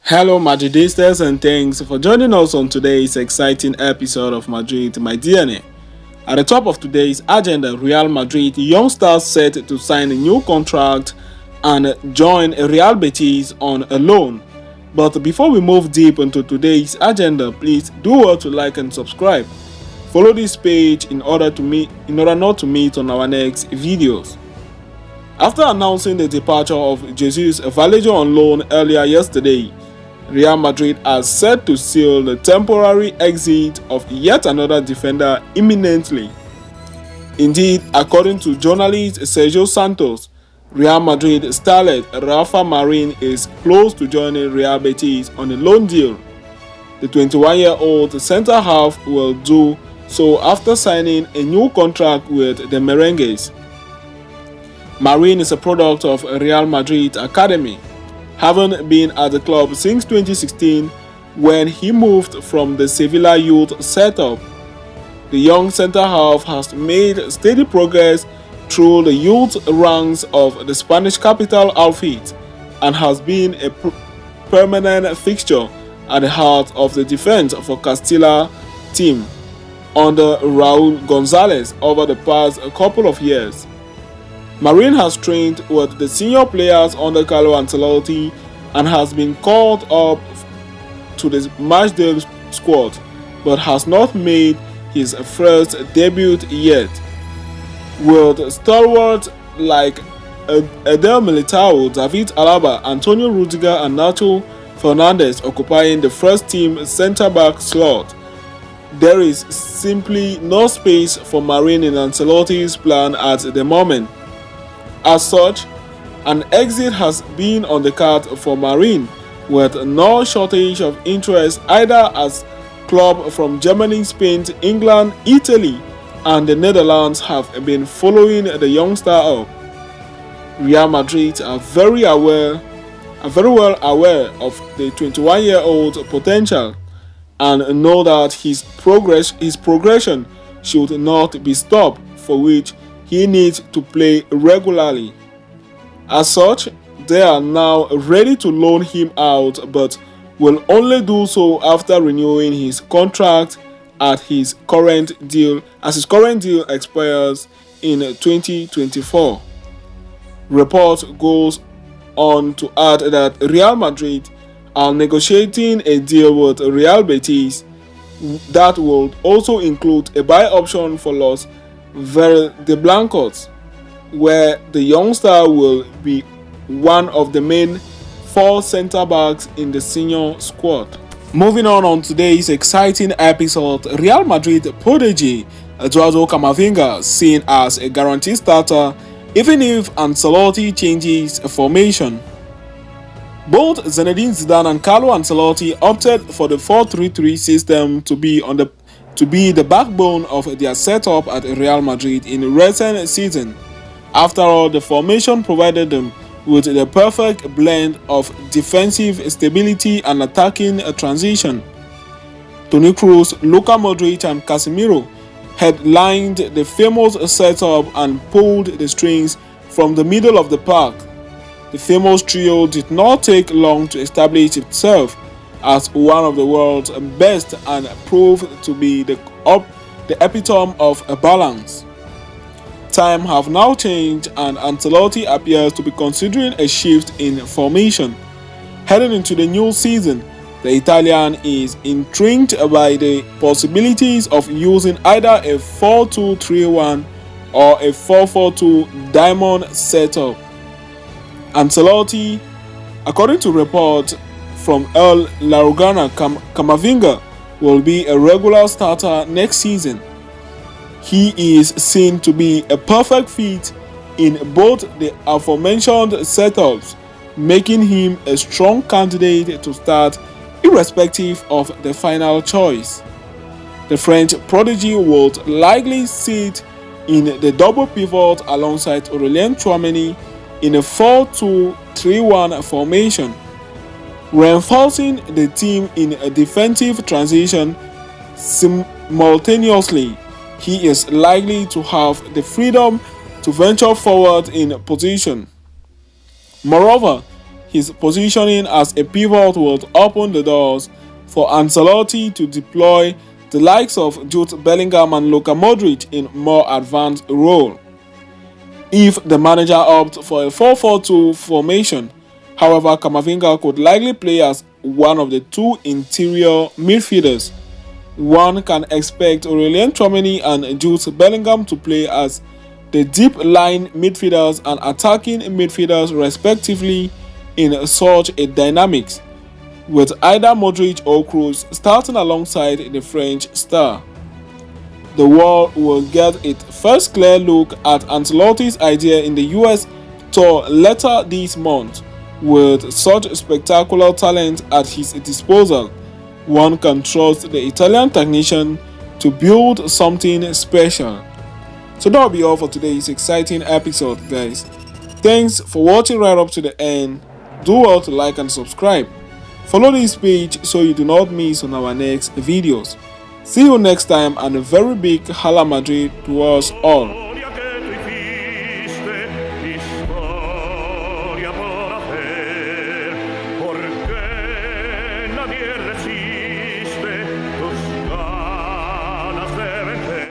Hello, Madridistas, and thanks for joining us on today's exciting episode of Madrid My DNA. At the top of today's agenda, Real Madrid young stars set to sign a new contract and join Real Betis on a loan. But before we move deep into today's agenda, please do well to like and subscribe. Follow this page in order not to miss on our next videos. After announcing the departure of Jesus Vallejo on loan earlier yesterday, Real Madrid has set to seal the temporary exit of yet another defender imminently. Indeed, according to journalist Sergio Santos, Real Madrid starlet Rafa Marin is close to joining Real Betis on a loan deal. The 21-year-old centre-half will do so after signing a new contract with the Merengues. Marin is a product of Real Madrid Academy, having been at the club since 2016 when he moved from the Sevilla youth setup. The young centre-half has made steady progress through the youth ranks of the Spanish capital outfit and has been a permanent fixture at the heart of the defense for Castilla team under Raúl González over the past couple of years. Marin has trained with the senior players under Carlo Ancelotti and has been called up to the matchday squad, but has not made his first debut yet. With stalwarts like Eder Militao, David Alaba, Antonio Rudiger and Nacho Fernandez occupying the first team centre-back slot, there is simply no space for Marin in Ancelotti's plan at the moment. As such, an exit has been on the card for Marin, with no shortage of interest either as clubs from Germany, Spain, England, Italy, and the Netherlands have been following the youngster up. Real Madrid are very well aware of the 21-year-old's potential and know that his progression should not be stopped, for which he needs to play regularly. As such, they are now ready to loan him out, but will only do so after renewing his contract as his current deal expires in 2024. Report goes on to add that Real Madrid are negotiating a deal with Real Betis that will also include a buy option for Los Verdeblancos, where the youngster will be one of the main four centre-backs in the senior squad. Moving on today's exciting episode, Real Madrid prodigy Eduardo Camavinga seen as a guaranteed starter even if Ancelotti changes formation. Both Zinedine Zidane and Carlo Ancelotti opted for the 4-3-3 system to be the backbone of their setup at Real Madrid in the recent season. After all, the formation provided them with the perfect blend of defensive stability and attacking transition. Toni Kroos, Luka Modric and Casemiro headlined the famous setup and pulled the strings from the middle of the park. The famous trio did not take long to establish itself as one of the world's best and proved to be the epitome of a balance. Time have now changed and Ancelotti appears to be considering a shift in formation. Heading into the new season, the Italian is intrigued by the possibilities of using either a 4-2-3-1 or a 4-4-2 diamond setup. Ancelotti, according to reports from El Larugana, Camavinga will be a regular starter next season. He is seen to be a perfect fit in both the aforementioned setups, making him a strong candidate to start irrespective of the final choice. The French prodigy would likely sit in the double pivot alongside Aurélien Tchouameni in a 4-2-3-1 formation, reinforcing the team in a defensive transition simultaneously. He is likely to have the freedom to venture forward in position. Moreover, his positioning as a pivot would open the doors for Ancelotti to deploy the likes of Jude Bellingham and Luka Modric in more advanced role. If the manager opts for a 4-4-2 formation, however, Camavinga could likely play as one of the two interior midfielders. One can expect Aurelien Tchouameni and Jude Bellingham to play as the deep line midfielders and attacking midfielders respectively in such a dynamics, with either Modric or Kroos starting alongside the French star. The world will get its first clear look at Ancelotti's idea in the US tour later this month. With such spectacular talent at his disposal, one can trust the Italian technician to build something special. So that'll be all for today's exciting episode, guys. Thanks for watching right up to the end. Do well to like and subscribe. Follow this page so you do not miss on our next videos. See you next time, and a very big Hala Madrid to us all.